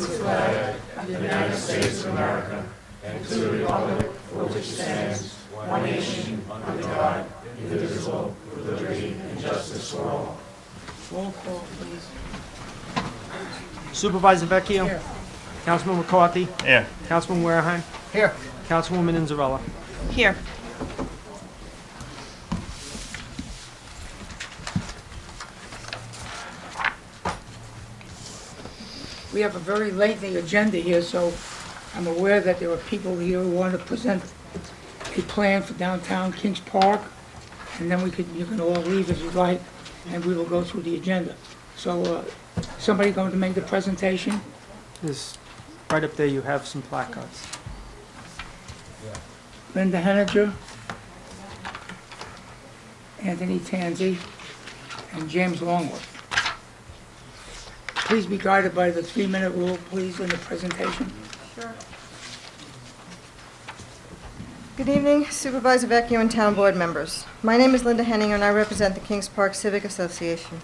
flag of the United States of America and to the republic for which it stands, one nation, under God, indivisible, with liberty and justice for all. Roll call, please. Supervisor Vecchio. Here. Councilman McCarthy. Here. Councilman Wareheim. Here. Councilwoman Inzarella. Here. We have a very lengthy agenda here, so I'm aware that there are people here who want to present a plan for downtown Kings Park, and then you can all leave if you'd like, and we will go through the agenda. So, somebody going to make the presentation? Is right up there. You have some placards. Linda Henninger, Anthony Tanzi, and James Longworth. Please be guided by the 3-minute rule, please, in the presentation. Sure. Good evening, Supervisor Vecchio and Town Board members. My name is Linda Henninger, and I represent the Kings Park Civic Association.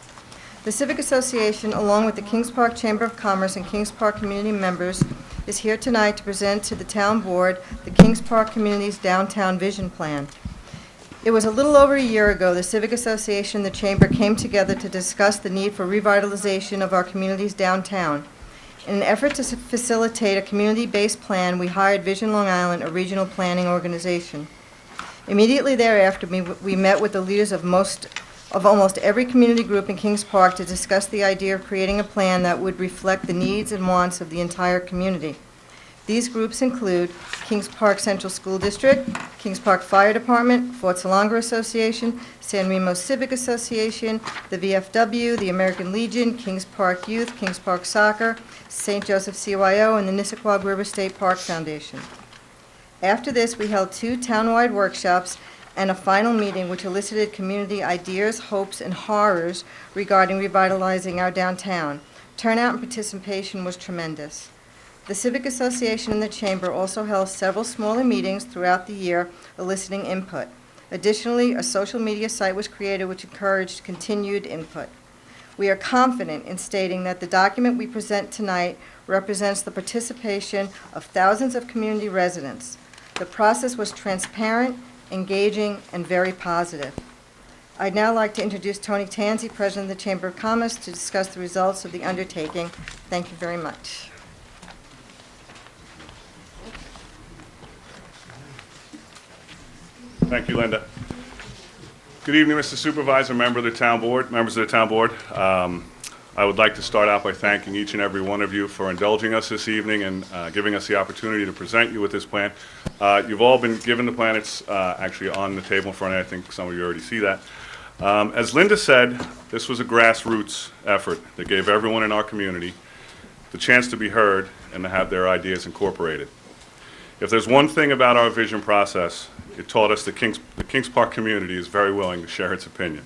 The Civic Association, along with the Kings Park Chamber of Commerce and Kings Park community members, is here tonight to present to the Town Board the Kings Park Community's Downtown Vision Plan. It was a little over a year ago the Civic Association and the Chamber came together to discuss the need for revitalization of our community's downtown. In an effort to facilitate a community-based plan, we hired Vision Long Island, a regional planning organization. Immediately thereafter, we met with the leaders of almost every community group in Kings Park to discuss the idea of creating a plan that would reflect the needs and wants of the entire community. These groups include Kings Park Central School District, Kings Park Fire Department, Fort Salonga Association, San Remo Civic Association, the VFW, the American Legion, Kings Park Youth, Kings Park Soccer, St. Joseph CYO, and the Nissequag River State Park Foundation. After this, we held 2 townwide workshops and a final meeting which elicited community ideas, hopes, and horrors regarding revitalizing our downtown. Turnout and participation was tremendous. The Civic Association and the Chamber also held several smaller meetings throughout the year eliciting input. Additionally, a social media site was created which encouraged continued input. We are confident in stating that the document we present tonight represents the participation of thousands of community residents. The process was transparent, engaging, and very positive. I'd now like to introduce Tony Tanzi, President of the Chamber of Commerce, to discuss the results of the undertaking. Thank you very much. Thank you, Linda. Good evening, Mr. Supervisor, member of the Town Board, members of the Town Board. I would like to start out by thanking each and every one of you for indulging us this evening and giving us the opportunity to present you with this plan. You've all been given the plan. It's actually on the table in front of you. I think some of you already see that. As Linda said, this was a grassroots effort that gave everyone in our community the chance to be heard and to have their ideas incorporated. If there's one thing about our vision process, it taught us the Kings Park community is very willing to share its opinion.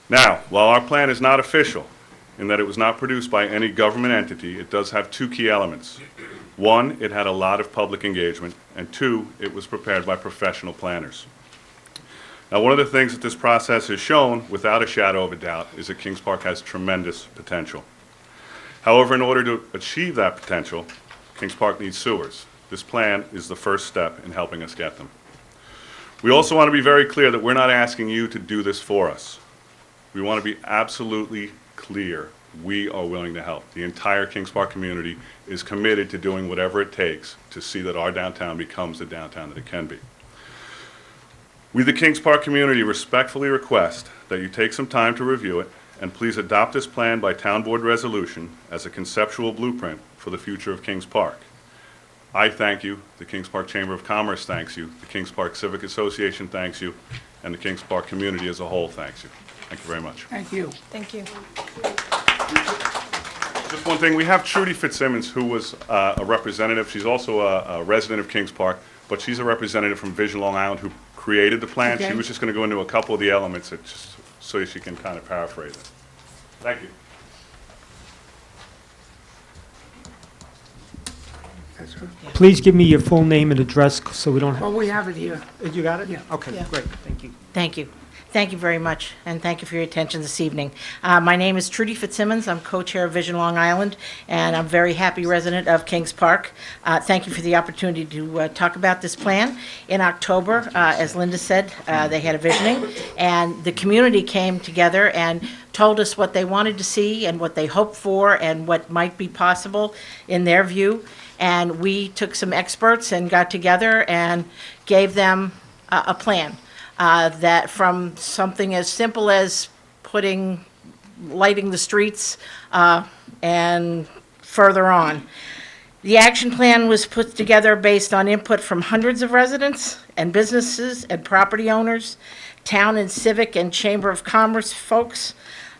Now, while our plan is not official, in that it was not produced by any government entity, it does have 2 key elements. 1, it had a lot of public engagement, and 2, it was prepared by professional planners. Now, one of the things that this process has shown, without a shadow of a doubt, is that Kings Park has tremendous potential. However, in order to achieve that potential, Kings Park needs sewers. This plan is the first step in helping us get them. We also want to be very clear that we're not asking you to do this for us. We want to be absolutely clear. We are willing to help. The entire Kings Park community is committed to doing whatever it takes to see that our downtown becomes the downtown that it can be. We, the Kings Park community, respectfully request that you take some time to review it and please adopt this plan by Town Board resolution as a conceptual blueprint for the future of Kings Park. I thank you, the Kings Park Chamber of Commerce thanks you, the Kings Park Civic Association thanks you, and the Kings Park community as a whole thanks you. Thank you very much. Thank you. Thank you. Just one thing, we have Trudy Fitzsimmons, who was a representative. She's also a resident of Kings Park, but she's a representative from Vision Long Island who created the plan. Okay. She was just going to go into a couple of the elements so she can kind of paraphrase it. Thank you. That's her. Please give me your full name and address so we don't have... Oh, we have it here. You got it? Yeah. Okay, Yeah. great. Thank you. Thank you. Thank you very much, and thank you for your attention this evening. My name is Trudy Fitzsimmons. I'm co-chair of Vision Long Island, and I'm a very happy resident of Kings Park. Thank you for the opportunity to talk about this plan. In October, as Linda said, they had a visioning, and the community came together and told us what they wanted to see and what they hoped for and what might be possible in their view. And we took some experts and got together and gave them a plan. That from something as simple as lighting the streets and further on. The action plan was put together based on input from hundreds of residents and businesses and property owners, town and civic and Chamber of Commerce folks.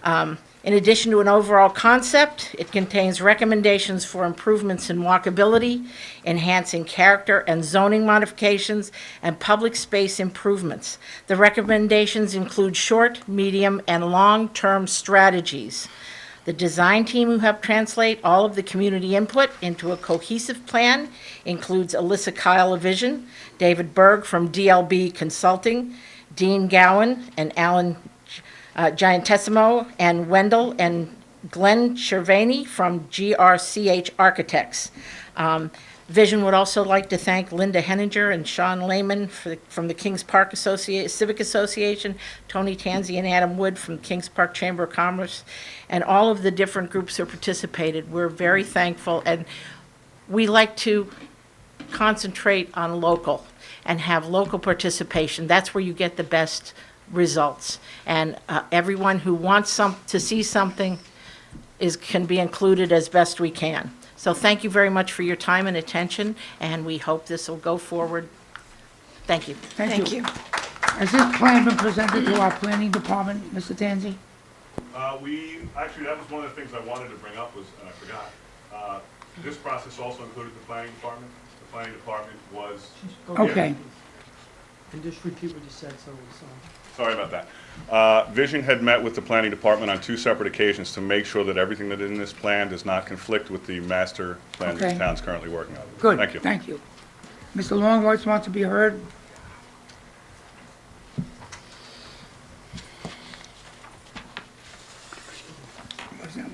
In addition to an overall concept, it contains recommendations for improvements in walkability, enhancing character and zoning modifications, and public space improvements. The recommendations include short, medium, and long-term strategies. The design team who helped translate all of the community input into a cohesive plan includes Alyssa Kyle of Vision, David Berg from DLB Consulting, Dean Gowan and Alan Giantessimo, and Wendell and Glenn Cervani from GRCH Architects. Vision would also like to thank Linda Henninger and Sean Lehman from the Kings Park Civic Association, Tony Tanzi and Adam Wood from Kings Park Chamber of Commerce, and all of the different groups who participated. We're very thankful, and we like to concentrate on local and have local participation. That's where you get the best results, and everyone who wants to see something can be included as best we can. So thank you very much for your time and attention, and we hope this will go forward. Thank you. Thank you. Has this plan been presented to our planning department, Mr. Tanzi? Actually, that was one of the things I wanted to bring up was, and I forgot, this process also included the planning department. The planning department was... Okay. And just repeat what you said, so Sorry about that. Vision had met with the planning department on 2 separate occasions to make sure that everything that is in this plan does not conflict with the master plan that Okay. the town's currently working on. Good. Thank you. Thank you. Mr. Longworth wants to be heard?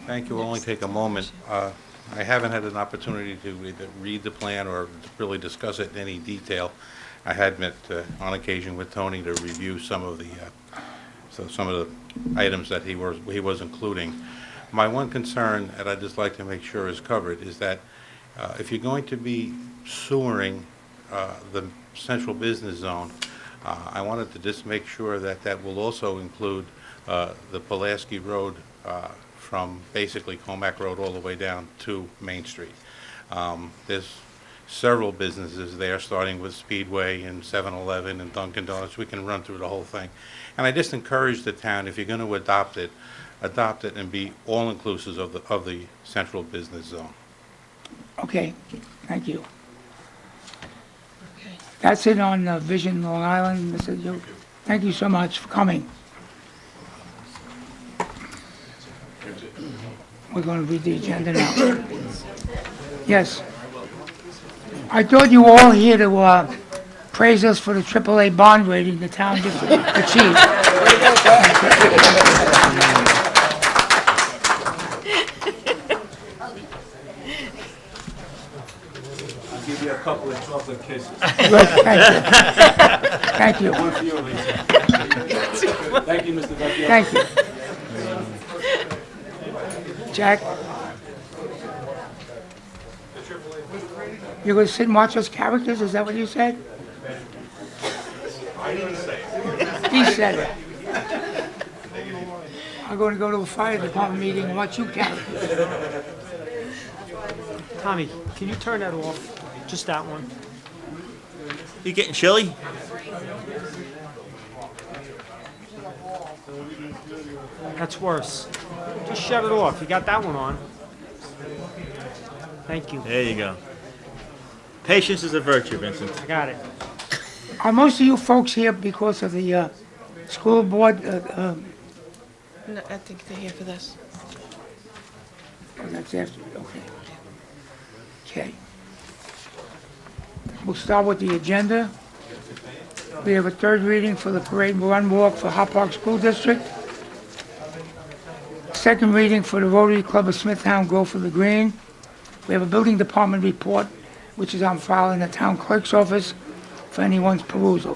Thank you. It'll only take a moment. I haven't had an opportunity to either read the plan or really discuss it in any detail. I had met on occasion with Tony to review some of the items that he was including. My one concern, and I'd just like to make sure is covered, is that if you're going to be sewering the central business zone, I wanted to just make sure that that will also include the Pulaski Road from basically Comac Road all the way down to Main Street. There's several businesses there, starting with Speedway and 7-Eleven and Dunkin' Donuts. We can run through the whole thing. And I just encourage the town, if you're going to adopt it and be all-inclusive of the central business zone. Okay, thank you. That's it on Vision Long Island, Mr. Duke. Thank you so much for coming. We're going to read the agenda now. Yes. I thought you were all here to praise us for the AAA bond rating the town just achieved. I'll give you a couple of chocolate kisses. Good, thank you. One for you, Lisa. Thank you, Mr. Vecchio. Thank you. Jack? You're going to sit and watch us characters? Is that what you said? I didn't say it. He said it. I'm going to go to a fire department meeting and watch you characters. Tommy, can you turn that off? Just that one. You getting chilly? That's worse. Just shut it off. You got that one on. Thank you. There you go. Patience is a virtue, Vincent. I got it. Are most of you folks here because of the school board? No, I think they're here for this. Oh, that's after, okay. Okay. We'll start with the agenda. We have a third reading for the parade run walk for Hop Park School District. Second reading for the Rotary Club of Smithtown, Go for the Green. We have a building department report, which is on file in the town clerk's office for anyone's perusal.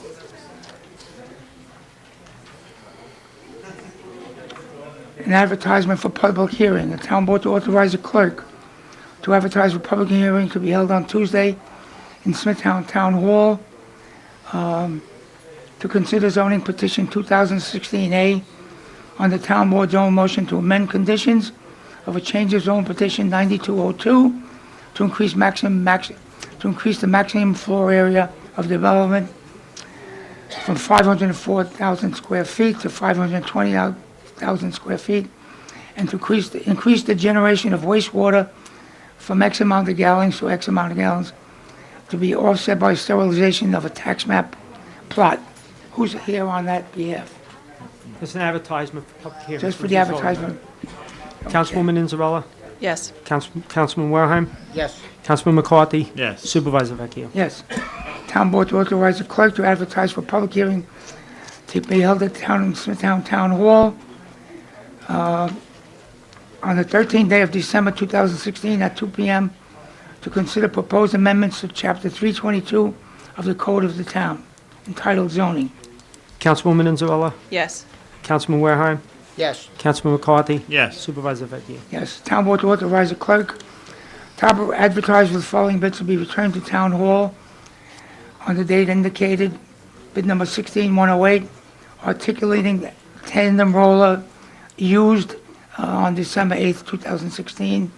An advertisement for public hearing. The town board to authorize the clerk to advertise for public hearing to be held on Tuesday in Smithtown Town Hall to consider zoning petition 2016A on the town board's own motion to amend conditions of a change of zone petition 9202 to increase the maximum floor area of development from 504,000 square feet to 520,000 square feet, and to increase the generation of wastewater from X amount of gallons to X amount of gallons to be offset by sterilization of a tax map plot. Who's here on that behalf? It's an advertisement for public hearing. Just for the advertisement? Councilwoman Inzarella, Yes. Councilman Wareham, Yes. Councilman McCarthy, Yes. Supervisor Vecchio. Yes. Town board to authorize the clerk to advertise for public hearing to be held at Smithtown Town Hall on the 13th day of December 2016 at 2 p.m. to consider proposed amendments to Chapter 322 of the Code of the Town, entitled Zoning. Councilwoman Inzarella, Yes. Councilman Wareham, Yes. Councilman McCarthy, Yes. Supervisor Vecchio. Yes. Town board to authorize the clerk to advertise for the following bids to be returned to Town Hall on the date indicated. Bid number 16108, articulating tandem roller used on December 8th, 2016,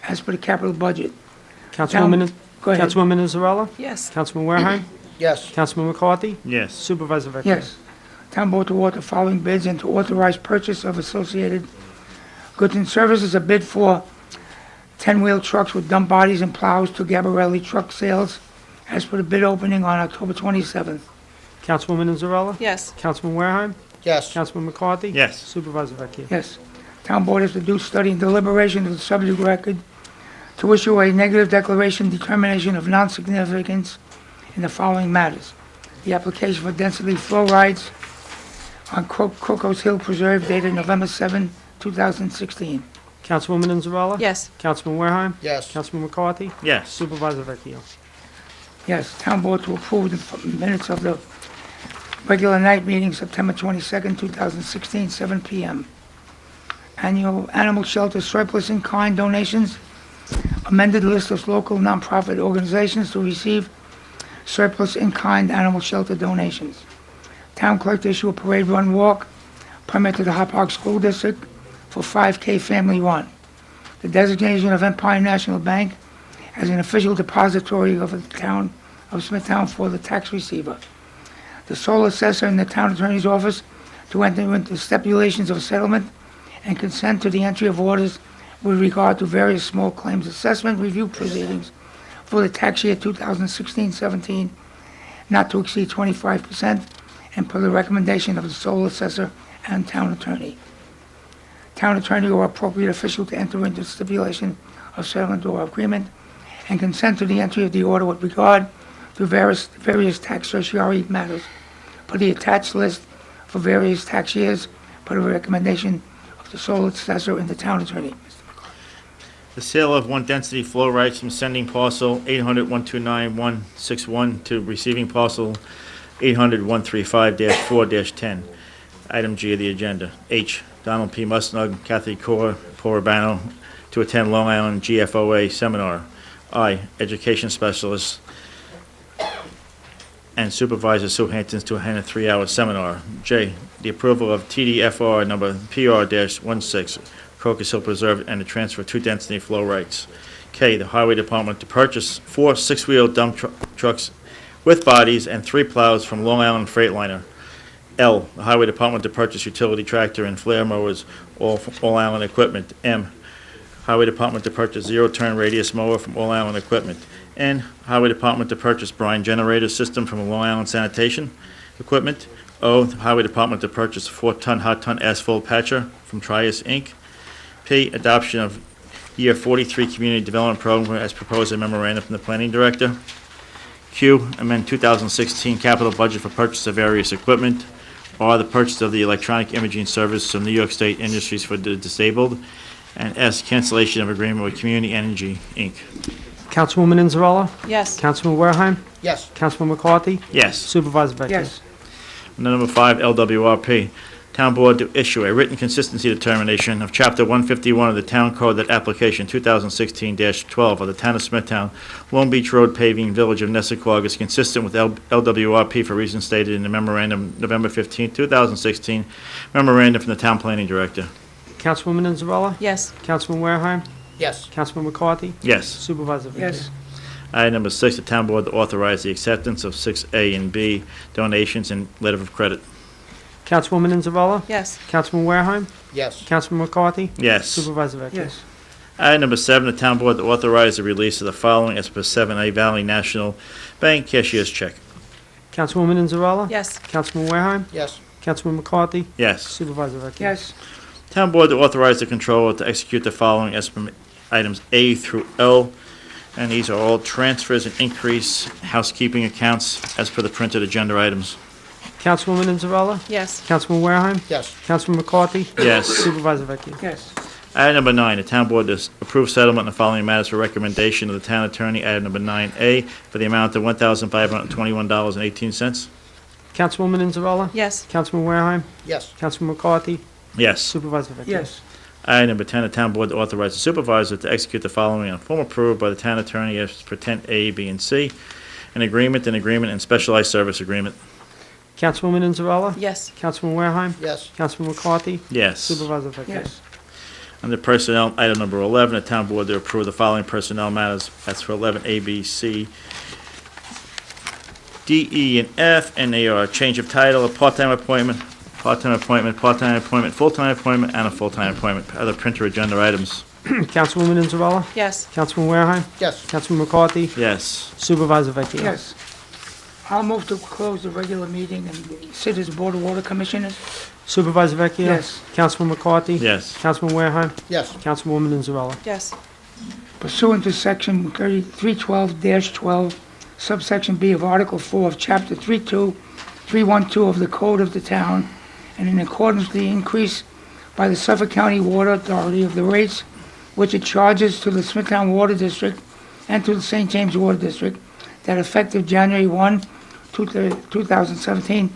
as per the capital budget. Councilwoman, Go ahead. Councilwoman Inzarella, Yes. Councilman Wareham, Yes. Councilman McCarthy, Yes. Supervisor Vecchio. Yes. Town board to award the following bids and to authorize purchase of associated goods and services. A bid for 10-wheel trucks with dump bodies and plows to Gabarelli Truck Sales, as per the bid opening on October 27th. Councilwoman Inzarella, Yes. Councilman Wareham, Yes. Councilman McCarthy, Yes. Supervisor Vecchio. Yes. Town board has to do study and deliberation of the subject record to issue a negative declaration determination of non-significance in the following matters. The application for density flow rides on Crocos Hill Preserve dated November 7, 2016. Councilwoman Inzarella, Yes. Councilman Wareham, Yes. Councilman McCarthy, Yes. Supervisor Vecchio. Yes, town board to approve the minutes of the regular night meeting, September 22nd, 2016, 7 p.m. Annual animal shelter surplus in kind donations, amended list of local nonprofit organizations to receive surplus in kind animal shelter donations. Town clerk to issue a parade run walk permit to the Hop Park School District for 5K family run. The designation of Empire National Bank as an official depository of the town of Smithtown for the tax receiver. The sole assessor in the town attorney's office to enter into stipulations of settlement and consent to the entry of orders with regard to various small claims assessment review proceedings for the tax year 2016-17, not to exceed 25%, and per the recommendation of the sole assessor and town attorney. Town attorney or appropriate official to enter into stipulation of settlement or agreement and consent to the entry of the order with regard to various tax certiorari matters per the attached list for various tax years per the recommendation of the sole assessor and the town attorney. The sale of one density flow rights from sending parcel 800-129-161 to receiving parcel 800-135-4-10. Item G of the agenda. H, Donald P. Musnug, Kathy Porabano to attend Long Island GFOA seminar. I, education specialist and Supervisor Sue Hamptons to attend a 3-hour seminar. J, the approval of TDFR number PR-16, Crocus Hill Preserve, and the transfer of 2 density flow rights. K, the Highway Department to purchase 4 6-wheel dump trucks with bodies and 3 plows from Long Island Freightliner. L, the Highway Department to purchase utility tractor and flare mowers, all from All Island Equipment. M, Highway Department to purchase 0-turn radius mower from All Island Equipment. N, Highway Department to purchase brine generator system from Long Island Sanitation Equipment. O, the Highway Department to purchase a 4-ton hot ton asphalt patcher from Trias Inc. P, adoption of Year 43 Community Development Program as proposed in memorandum from the Planning Director. Q, amend 2016 capital budget for purchase of various equipment. R, the purchase of the electronic imaging service from New York State Industries for the Disabled. And S, cancellation of agreement with Community Energy, Inc. Councilwoman Inzarella? Yes. Councilman Wareheim? Yes. Councilman McCarthy? Yes. Supervisor Vecchia? Yes. Number 5, LWRP. Town Board to issue a written consistency determination of Chapter 151 of the Town Code that application 2016-12 of the Town of Smithtown, Long Beach Road paving, Village of Nessaquag is consistent with LWRP for reasons stated in the memorandum November 15, 2016, memorandum from the Town Planning Director. Councilwoman Inzarella? Yes. Councilman Wareheim? Yes. Councilman McCarthy? Yes. Supervisor Vecchia? Yes. Item number 6, the Town Board to authorize the acceptance of 6A and B donations and letter of credit. Councilwoman Inzarella? Yes. Councilman Wareheim? Yes. Councilman McCarthy? Yes. Supervisor Vecchia? Yes. Item number 7, the Town Board to authorize the release of the following as per 7A Valley National Bank cashier's check. Councilwoman Inzarella? Yes. Councilman Wareheim? Yes. Councilman McCarthy? Yes. Supervisor Vecchia? Yes. Town Board to authorize the controller to execute the following as per items A through L, and these are all transfers and increase housekeeping accounts as per the printed agenda items. Councilwoman Inzarella? Yes. Councilman Wareheim? Yes. Councilman McCarthy? Yes. Supervisor Vecchia? Yes. Item number 9, the Town Board to approve settlement in the following matters for recommendation of the Town Attorney. Item number 9A for the amount of $1,521.18. Councilwoman Inzarella? Yes. Councilman Wareheim? Yes. Councilman McCarthy? Yes. Supervisor Vecchia? Yes. Item number 10, the Town Board to authorize the Supervisor to execute the following on form approved by the Town Attorney as per 10A, B, and C, an agreement, and specialized service agreement. Councilwoman Inzarella? Yes. Councilman Wareheim? Yes. Councilman McCarthy? Yes. Supervisor Vecchia? Yes. Under Personnel, item number 11, the Town Board to approve the following personnel matters as for 11A, B, C, D, E, and F, and they are change of title, a part-time appointment, full-time appointment, and a full-time appointment. Other printer agenda items. Councilwoman Inzarella? Yes. Councilman Wareheim? Yes. Councilman McCarthy? Yes. Supervisor Vecchia? Yes. I'll move to close the regular meeting and sit as Board of Water Commissioners. Supervisor Vecchia? Yes. Councilman McCarthy? Yes. Councilman Wareheim? Yes. Councilwoman Inzarella? Yes. Pursuant to Section 312-12, subsection B of Article 4 of Chapter 312 of the Code of the Town, and in accordance with the increase by the Suffolk County Water Authority of the rates which it charges to the Smithtown Water District and to the St. James Water District, that effective January 1, 2017,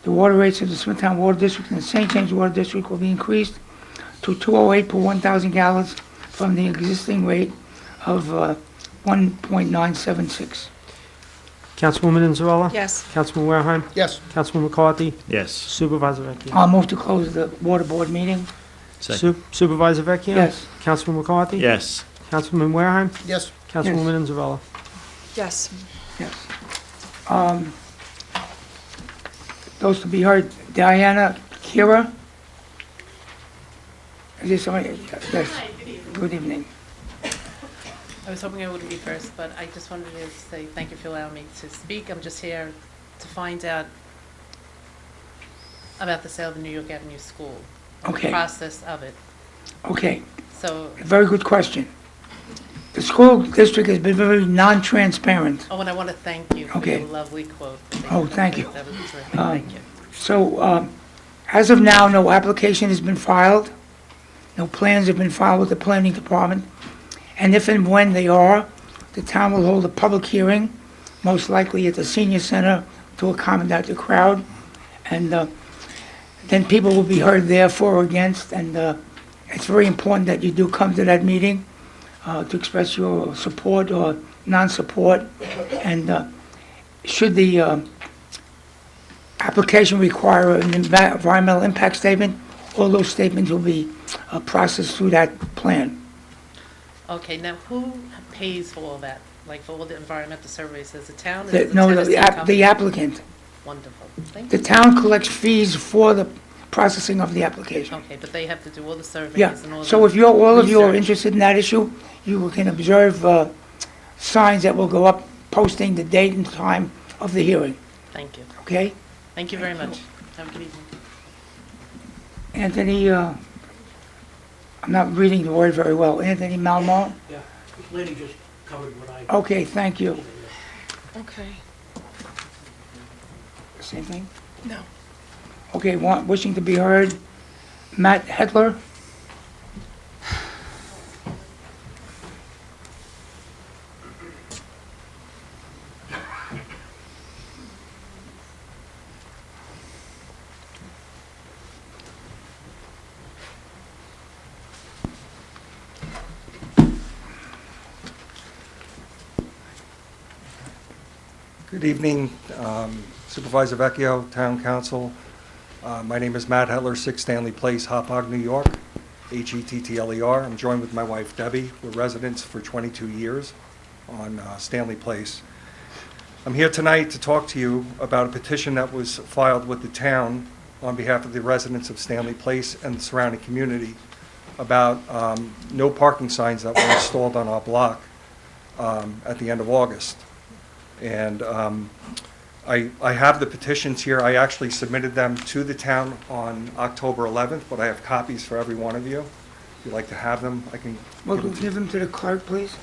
the water rates of the Smithtown Water District and the St. James Water District will be increased to $2.08 per 1,000 gallons from the existing rate of 1.976. Councilwoman Inzarella? Yes. Councilman Wareheim? Yes. Councilman McCarthy? Yes. Supervisor Vecchia? I'll move to close the Water Board meeting. Second. Supervisor Vecchia? Yes. Councilman McCarthy? Yes. Councilman Wareheim? Yes. Councilwoman Inzarella? Yes. Yes. Those to be heard, Diana Kira. Is there somebody? Yes. Good evening. I was hoping I wouldn't be first, but I just wanted to say thank you for allowing me to speak. I'm just here to find out about the sale of the New York Avenue School. And Okay. the process of it. Okay, So, very good question. The school district has been very non-transparent. and I want to thank you for Okay. your lovely quote. Oh, thank you. That was terrific. Um, Thank you. So, as of now, no application has been filed. No plans have been filed with the planning department. And if and when they are, the town will hold a public hearing, most likely at the senior center, to accommodate the crowd. And then people will be heard there for or against. And it's very important that you do come to that meeting to express your support or non-support. And should the application require an environmental impact statement, all those statements will be processed through that plan. Okay, now who pays for all that? Like for all the environmental surveys? Does the town? or The- does No, Tennessee the company? applicant. Wonderful. Thank The you. town collects fees for the processing of the application. Okay, but they have to do all the surveys Yeah, and all the so if all of you are research. interested in that issue, you can observe signs that will go up posting the date and time of the hearing, Thank you. okay? Thank you very much. Have a good evening. Anthony, I'm not reading the word very well. Anthony Malmont? Yeah, Lenny just covered what I... Okay, thank you. Okay. Same thing? No. Okay, wishing to be heard, Matt Hedler. Good evening, Supervisor Vecchio, Town Council. My name is Matt Hetler, 6 Stanley Place, Hauppauge, New York, Hettler. I'm joined with my wife Debbie. We're residents for 22 years on Stanley Place. I'm here tonight to talk to you about a petition that was filed with the town on behalf of the residents of Stanley Place and the surrounding community about no parking signs that were installed on our block at the end of August. And I have the petitions here. I actually submitted them to the town on October 11th, but I have copies for every one of you. If you'd like to have them, I can Well, give them to you. give them to the clerk, please.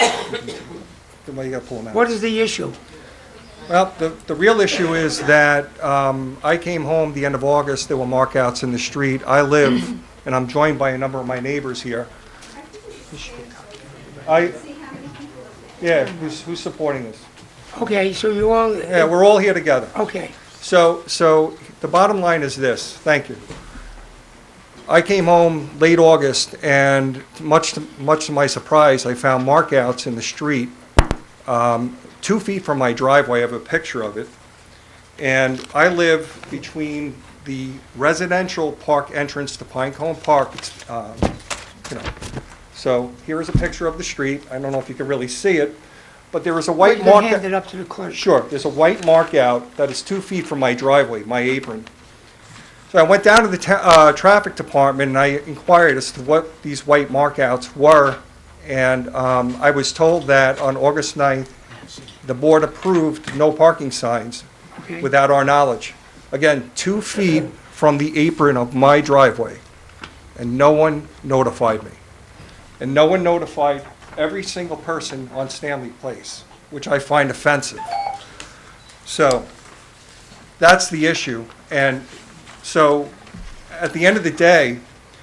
Then why you gotta pull them out? What is the issue? Well, the real issue is that I came home the end of August. There were markouts in the street. I live, and I'm joined by a number of my neighbors here. Yeah, who's supporting this? Okay, so you all... Yeah, we're all here together. Okay, So the bottom line is this, thank you. I came home late August, and much to my surprise, I found markouts in the street, 2 feet from my driveway. I have a picture of it. And I live between the residential park entrance to Pinecone Park, so here is a picture of the street. I don't know if you can really see it, but there is a white you can mark. hand it up to the clerk. Sure, there's a white mark out that is 2 feet from my driveway, my apron. So I went down to the traffic department and I inquired as to what these white markouts were, and I was told that on August 9th, the board approved no parking signs Okay. without our knowledge. Again, 2 feet from the apron of my driveway, and no one notified me. And no one notified every single person on Stanley Place, which I find offensive. So, that's the issue. And so, at the end of the day,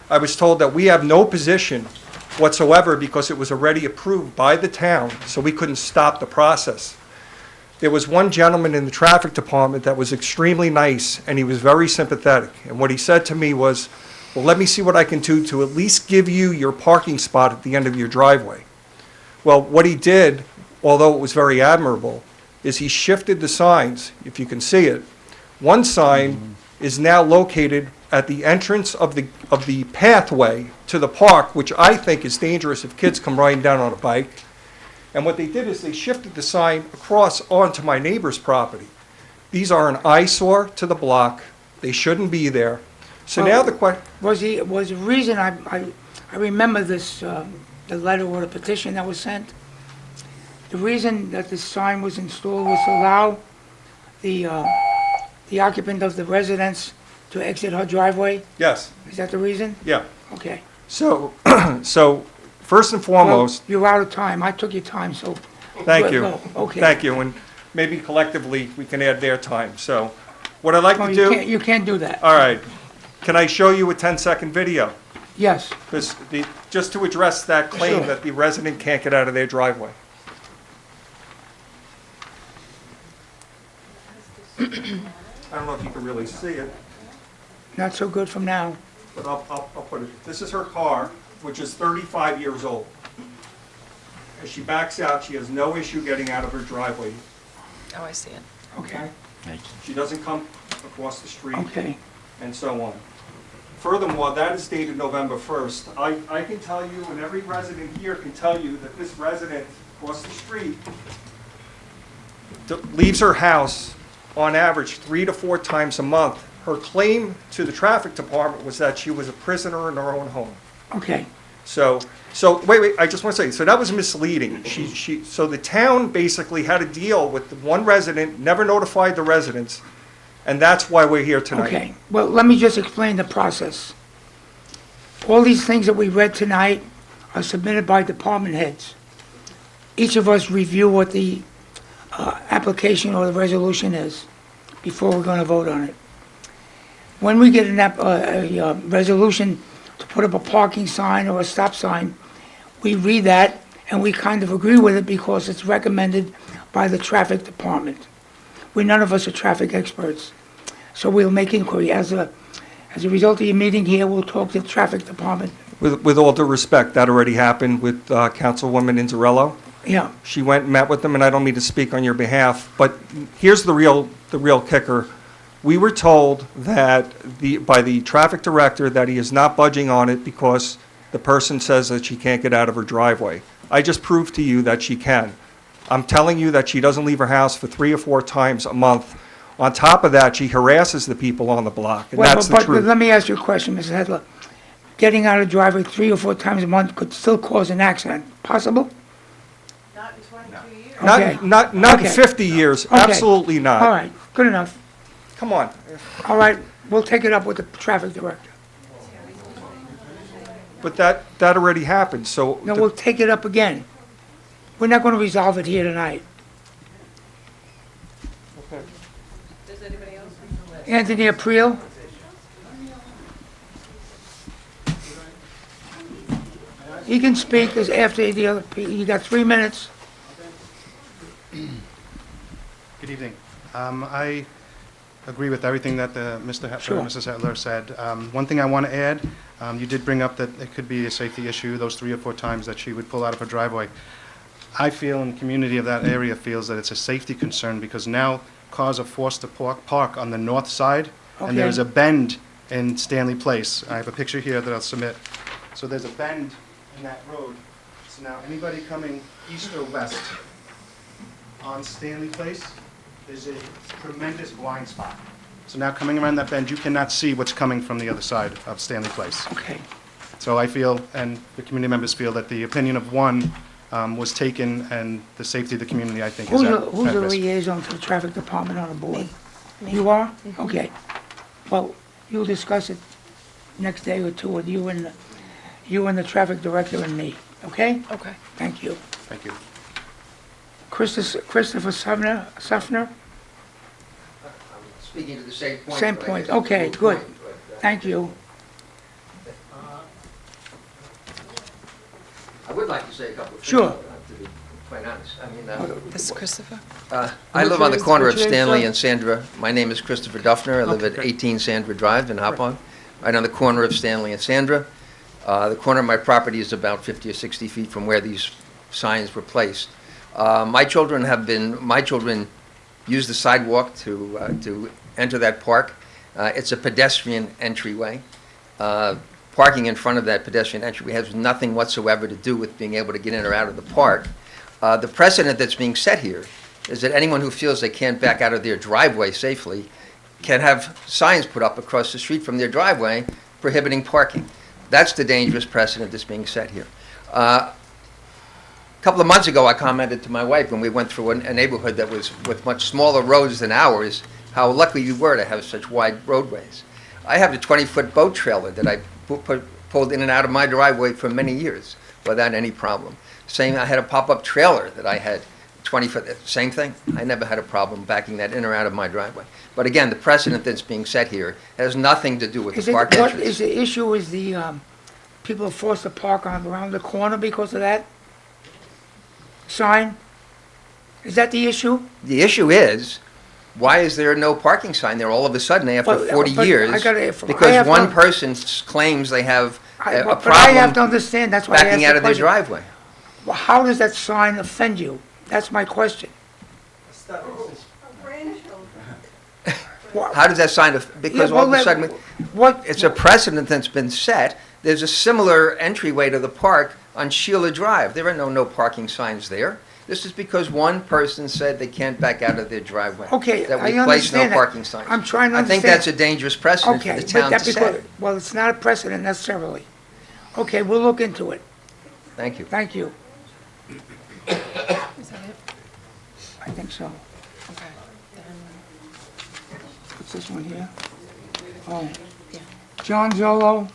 I was told that we have no position whatsoever because it was already approved by the town, so we couldn't stop the process. There was one gentleman in the traffic department that was extremely nice, and he was very sympathetic. And what he said to me was, well, let me see what I can do to at least give you your parking spot at the end of your driveway. Well, what he did, although it was very admirable, is he shifted the signs, if you can see it. One sign is now located at the entrance of the pathway to the park, which I think is dangerous if kids come riding down on a bike. And what they did is they shifted the sign across onto my neighbor's property. These are an eyesore to the block. They shouldn't be there. So now the question... Was the reason, I remember this, the letter or the petition that was sent, the reason that the sign was installed was to allow the occupant of the residence to exit her driveway? Yes, Is that the reason? yeah. Okay. So, first and foremost, Well, you're out of time. I took your time, so... thank you. Go. Okay. Thank you, and maybe collectively, we can add their time. So, what I'd like No, to you do... can't do that. All right. Can I show you a 10-second video? Yes. Because just to address that claim Sure. that the resident can't get out of their driveway. I don't know if you can really see it, Not so good from now. but I'll put it. This is her car, which is 35 years old. As she backs out, she has no issue getting out of her driveway. Oh, I see it. Okay. She doesn't come across the street. Okay. And so on. Furthermore, that is dated November 1st. I can tell you, and every resident here can tell you, that this resident across the street leaves her house on average 3 to 4 times a month. Her claim to the traffic department was that she was a prisoner in her own home. Okay. So wait, I just want to say, so that was misleading. So the town basically had to deal with the one resident, never notified the residents, and that's why we're here tonight. Okay. Well, let me just explain the process. All these things that we read tonight are submitted by department heads. Each of us review what the application or the resolution is, before we're going to vote on it. When we get a resolution to put up a parking sign or a stop sign, we read that and we kind of agree with it because it's recommended by the traffic department. None of us are traffic experts, so we'll make inquiry. As a result of your meeting here, we'll talk to the traffic department. With all due respect, that already happened with Councilwoman Inzarello. Yeah, She went and met with them, and I don't mean to speak on your behalf, but here's the real kicker. We were told that by the traffic director that he is not budging on it because the person says that she can't get out of her driveway. I just proved to you that she can. I'm telling you that she doesn't leave her house for 3 or 4 times a month. On top of that, she harasses the people on the block, and that's the but truth. let me ask you a question, Mrs. Hedler. Getting out of the driveway 3 or 4 times a month could still cause an accident. Possible? Not in 22 years. Okay. Not in Okay. 50 years, Okay. absolutely not. All right, good enough. Come on. All right, we'll take it up with the traffic director. But that already happened, so. No, we'll take it up again. We're not going to resolve it here tonight. Does anybody else? Anthony Aprile? He can speak as after the other, you got 3 minutes. Good evening. I agree with everything that Sure. Mrs. Hetler said. One thing I want to add, you did bring up that it could be a safety issue, those 3 or 4 times that she would pull out of her driveway. I feel, and the community of that area feels, that it's a safety concern because now cars are forced to park on the north side, Okay. and there's a bend in Stanley Place. I have a picture here that I'll submit. So there's a bend in that road. So now anybody coming east or west on Stanley Place, there's a tremendous blind spot. So now coming around that bend, you cannot see what's coming from the other side of Stanley Place. Okay. So I feel, and the community members feel, that the opinion of one was taken, and the safety of the community, I think, is Who's at the risk. liaison to the traffic department on the board? You are? Okay. Well, you'll discuss it next day or two with you and the traffic director and me, okay? Okay. Thank you. Thank you. Christopher Suffner? Speaking to the same point. Same but I point, guess it's a okay, moot good. point, but, Thank you. I would like to say a couple of things. Sure. To be quite honest. I mean, This is Christopher? I live on the corner of what's your name, Stanley sir? and Sandra. My name is Christopher Duffner. I live Okay, at 18 Sandra Drive in Hopon, right on the corner of Stanley and Sandra. The corner of my property is about 50 or 60 feet from where these signs were placed. My children use the sidewalk to enter that park. It's a pedestrian entryway. Parking in front of that pedestrian entryway has nothing whatsoever to do with being able to get in or out of the park. The precedent that's being set here is that anyone who feels they can't back out of their driveway safely can have signs put up across the street from their driveway prohibiting parking. That's the dangerous precedent that's being set here. A couple of months ago, I commented to my wife when we went through a neighborhood that was with much smaller roads than ours, how lucky we were to have such wide roadways. I have a 20-foot boat trailer that I pulled in and out of my driveway for many years without any problem. I had a pop-up trailer that I had 20 foot, same thing. I never had a problem backing that in or out of my driveway. But again, the precedent that's being set here has nothing to do with the park What entrance. is the issue is the people are forced to park around the corner because of that sign? Is that the issue? The issue is, why is there no parking sign there all of a sudden after But- 40 but years? I gotta- I Because have one to- person claims they have a But I have to problem understand, that's why I asked backing the out of their question. driveway. Well, how does that sign offend you? That's my question. How does that sign, because all of a sudden, What, it's a precedent that's been set. There's a similar entryway to the park on Sheila Drive. There are no parking signs there. This is because one person said they can't back out of their driveway. Okay, That I we place no understand that. parking signs. I'm trying to I think understand. that's a dangerous precedent for okay, the but town that to because, set. well, it's not a precedent necessarily. Okay, we'll look into it. Thank you. Thank you. Is that it? I think so. Okay. Then, What's this one here? Oh. Yeah. John Zolo.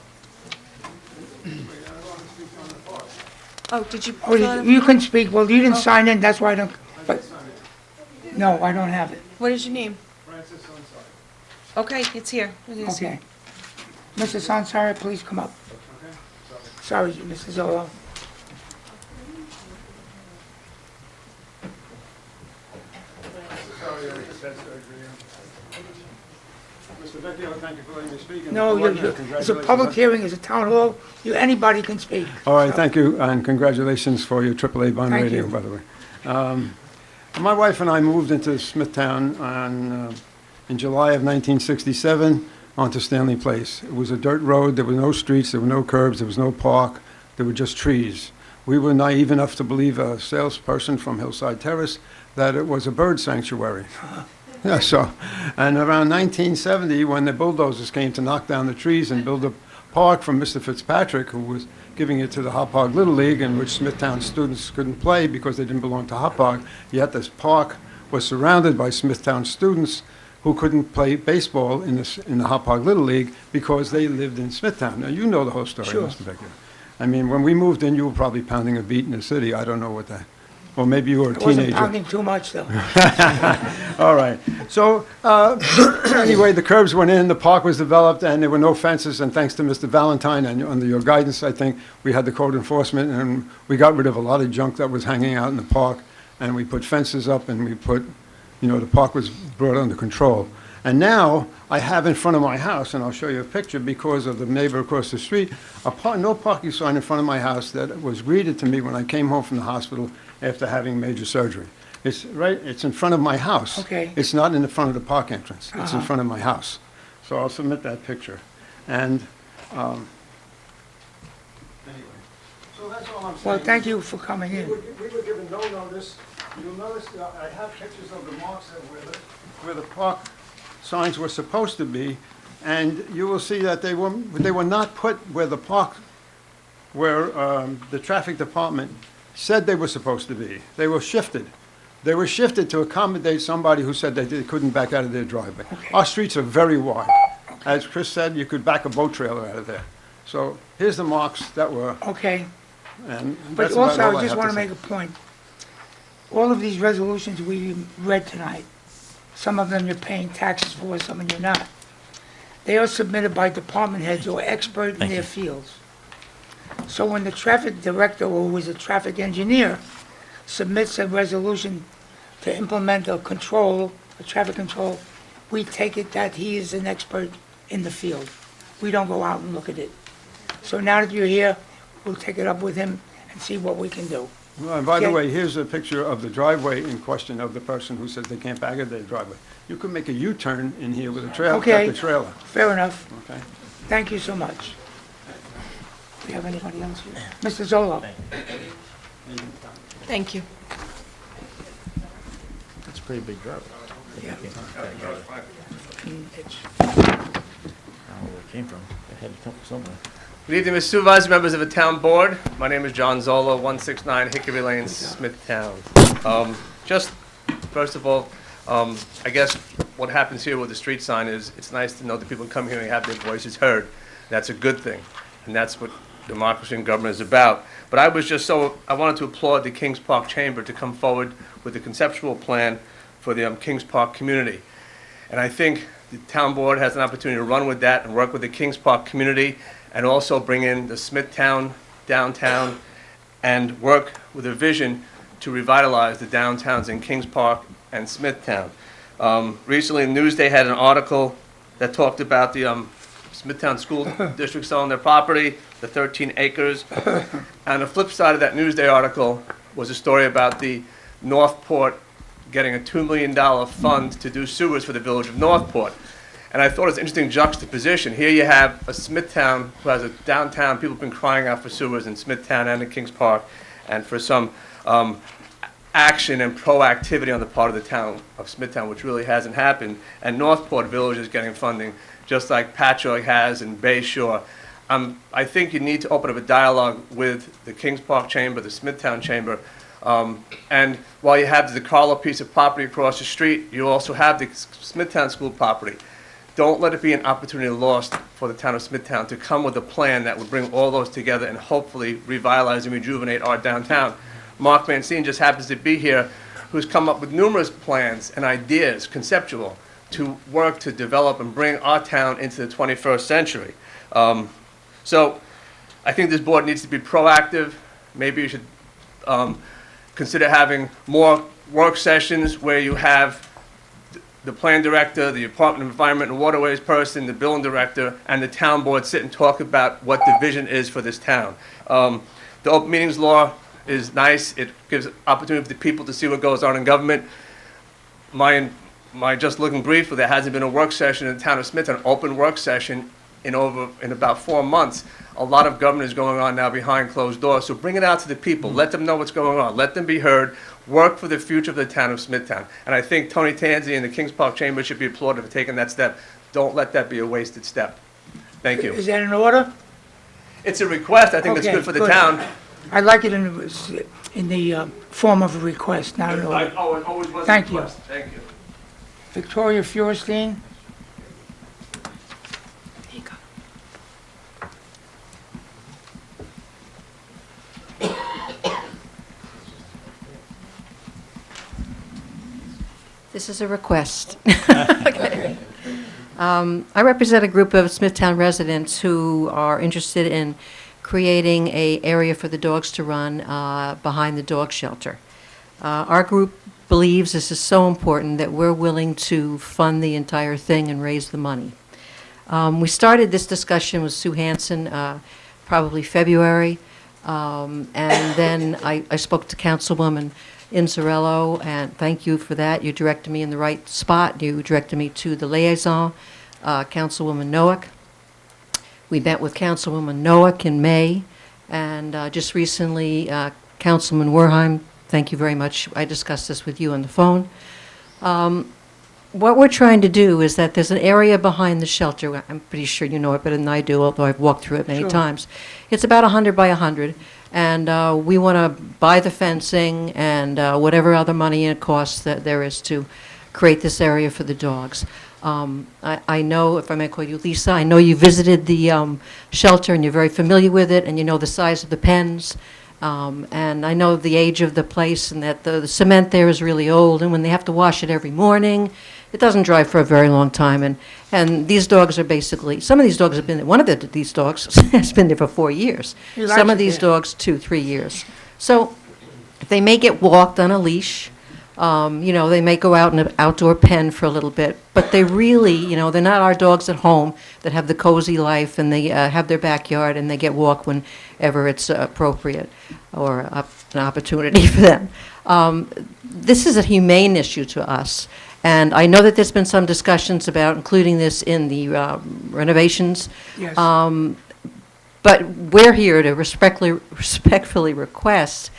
Oh, did you? Oh, you can speak. Well, you didn't sign in, that's why I don't, but, No, I don't have it. What is your name? Francis Ansari. Okay, it's here. It is Okay. here. Mr. Sansari, please come up. Sorry, Mrs. Zolo. Mr. Vecchio, thank you for letting me speak. and No, Mr. Wagner, it's a congratulations. public hearing, it's a town hall, anybody can speak. All right, thank you, and congratulations for your AAA bond Thank rating, you. by the way. My wife and I moved into Smithtown in July of 1967 onto Stanley Place. It was a dirt road, there were no streets, there were no curbs, there was no park, there were just trees. We were naive enough to believe a salesperson from Hillside Terrace that it was a bird sanctuary. Yeah, and around 1970, when the bulldozers came to knock down the trees and build a park from Mr. Fitzpatrick, who was giving it to the Hopog Little League, in which Smithtown students couldn't play because they didn't belong to Hopog, yet this park was surrounded by Smithtown students who couldn't play baseball in the Hopog Little League because they lived in Smithtown. Now, you know the whole story, Sure. Mr. Vecchio. I mean, when we moved in, you were probably pounding a beat in the city. I don't know what that, or maybe you were a It wasn't teenager. pounding too much, though. All right. So anyway, the curbs went in, the park was developed, and there were no fences. And thanks to Mr. Valentine and under your guidance, I think we had the code enforcement, and we got rid of a lot of junk that was hanging out in the park. And we put fences up, and we put, the park was brought under control. And now I have in front of my house, and I'll show you a picture because of the neighbor across the street, no parking sign in front of my house that was greeted to me when I came home from the hospital after having major surgery. It's in front of my house. Okay. It's not in the front of the park entrance. It's in Uh-huh. front of my house. So I'll submit that picture. And, anyway, so that's all I'm saying. Well, thank you for coming in. We were given no notice. You'll notice that I have pictures of the marks that where the park signs were supposed to be, and you will see that they were not put where the park, where the traffic department said they were supposed to be. They were shifted. They were shifted to accommodate somebody who said they couldn't back out of their driveway. Okay. Our streets are very wide. As Chris said, you could back a boat trailer out of there. So here's the marks that were, Okay. and But that's about also, all I just have want to say. make a point. All of these resolutions we read tonight, some of them you're paying taxes for, some of you're not. They are submitted by department heads or expert in their fields. So when the traffic director, or who is a traffic engineer, submits a resolution to implement a traffic control, we take it that he is an expert in the field. We don't go out and look at it. So now that you're here, we'll take it up with him and see what we can do. Well, and by the Okay. way, here's a picture of the driveway in question of the person who says they can't back out their driveway. You could make a U-turn in here with a trailer, Okay. the trailer, Fair enough. okay? Thank you so much. Do we have anybody else here? Mr. Zolo? Thank you. That's a pretty big driveway. Yeah. I don't know where it came from. It had to come from somewhere. Good evening, Mr. Supervisor, members of the town board. My name is John Zola, 169 Hickory Lane, Smithtown. Just, first of all, I guess what happens here with the street sign is, it's nice to know that people come here and have their voices heard. That's a good thing, and that's what democracy and government is about. But I wanted to applaud the Kings Park Chamber to come forward with a conceptual plan for the Kings Park community. And I think the town board has an opportunity to run with that and work with the Kings Park community, and also bring in the Smithtown downtown and work with a vision to revitalize the downtowns in Kings Park and Smithtown. Recently, Newsday had an article that talked about the Smithtown School District selling their property, the 13 acres. And the flip side of that Newsday article was a story about the Northport getting a $2 million fund to do sewers for the village of Northport. And I thought it was an interesting juxtaposition. Here you have a Smithtown who has a downtown. People have been crying out for sewers in Smithtown and in Kings Park, and for some action and proactivity on the part of the town of Smithtown, which really hasn't happened. And Northport Village is getting funding, just like Patchogue has in Bayshore. I think you need to open up a dialogue with the Kings Park Chamber, the Smithtown Chamber, and while you have the DeCarlo piece of property across the street, you also have the Smithtown School property. Don't let it be an opportunity lost for the town of Smithtown to come with a plan that would bring all those together and hopefully revitalize and rejuvenate our downtown. Mark Mancini just happens to be here. who's come up with numerous plans and ideas, conceptual, to work to develop and bring our town into the 21st century. So I think this board needs to be proactive. Maybe you should consider having more work sessions where you have the plan director, the Department of Environment and Waterways person, the building director, and the town board sit and talk about what the vision is for this town. The open meetings law is nice. It gives opportunity for the people to see what goes on in government. My just looking brief, there hasn't been a work session in the town of Smithtown, an open work session in about 4 months. A lot of government is going on now behind closed doors, so bring it out to the people. Let them know what's going on. Let them be heard. Work for the future of the town of Smithtown. And I think Tony Tanzi and the Kings Park Chamber should be applauded for taking that step. Don't let that be a wasted step. Thank you. Is that in order? It's a request. I think it's Okay, good for the town. I'd like it in the form of a request, not an order. It always was a Thank you. request. Thank you. Victoria Feuerstein? This is a request. Okay. I represent a group of Smithtown residents who are interested in creating an area for the dogs to run behind the dog shelter. Our group believes this is so important that we're willing to fund the entire thing and raise the money. We started this discussion with Sue Hansen probably February, and then I spoke to Councilwoman Inzarello, and thank you for that. You directed me in the right spot. You directed me to the liaison, Councilwoman Noack. We met with Councilwoman Noack in May, and just recently, Councilman Werheim, thank you very much. I discussed this with you on the phone. What we're trying to do is that there's an area behind the shelter. I'm pretty sure you know it better than I do, although I've walked through it many times. It's about 100 by 100. And we want to buy the fencing and whatever other money it costs that there is to create this area for the dogs. I know, if I may call you Lisa, I know you visited the shelter and you're very familiar with it, and you know the size of the pens. And I know the age of the place, and that the cement there is really old, and when they have to wash it every morning, it doesn't dry for a very long time. And these dogs are basically, some of these dogs have been there, one of these dogs has been there for 4 years. Some of these dogs, 2-3 years. So they may get walked on a leash. You know, they may go out in an outdoor pen for a little bit, but they really, you know, they're not our dogs at home that have the cozy life and they have their backyard and they get walked whenever it's appropriate or an opportunity for them. This is a humane issue to us. And I know that there's been some discussions about including this in the renovations. Yes. But we're here to respectfully request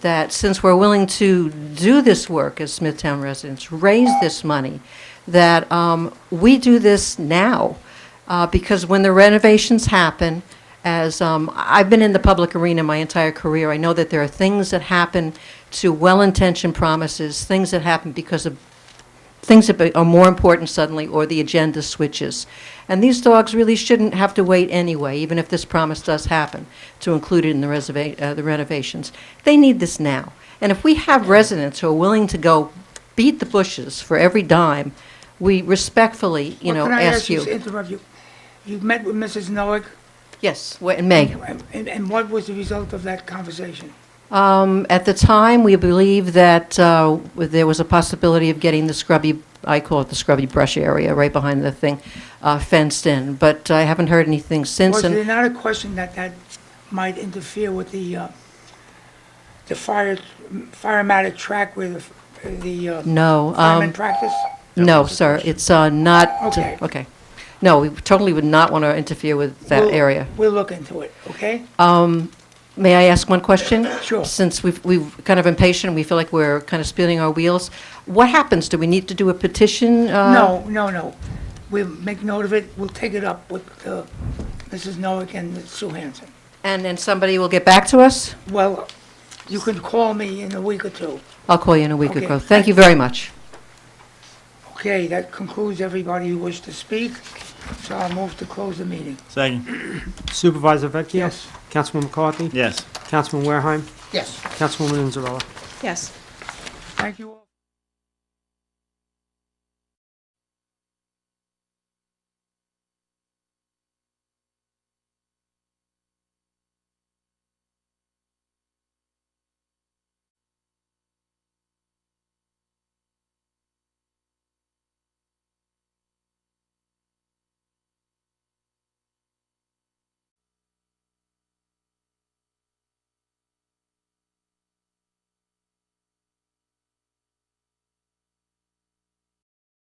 that since we're willing to do this work as Smithtown residents, raise this money, that we do this now. Because when the renovations happen, as I've been in the public arena my entire career, I know that there are things that happen to well-intentioned promises, things that happen because of things that are more important suddenly, or the agenda switches. And these dogs really shouldn't have to wait anyway, even if this promise does happen, to include it in the renovations. They need this now. And if we have residents who are willing to go beat the bushes for every dime, we respectfully, ask you. Can I interrupt you? You met with Mrs. Noack? Yes, in May. And what was the result of that conversation? At the time, we believed that there was a possibility of getting the scrubby, I call it the scrubby brush area, right behind the thing, fenced in. But I haven't heard anything since. Was there not a question that might interfere with the firematic track where the No. firemen practice? No, sir, it's not. Okay. No, we totally would not want to interfere with that area. We'll look into it, okay? May I ask one question? Sure. Since we've kind of impatient, we feel like we're kind of spinning our wheels. What happens? Do we need to do a petition? No. We'll make note of it. We'll take it up with Mrs. Noack and Sue Hansen. And then somebody will get back to us? Well, you can call me in a week or two. I'll call you in a week or Okay, so. Thank you very much. Okay, that concludes everybody who wished to speak, so I'll move to close the meeting. Second. Supervisor Vecchio? Yes. Councilman McCarthy? Yes. Councilman Wareheim? Yes. Councilwoman Inzarella? Yes. Thank you all.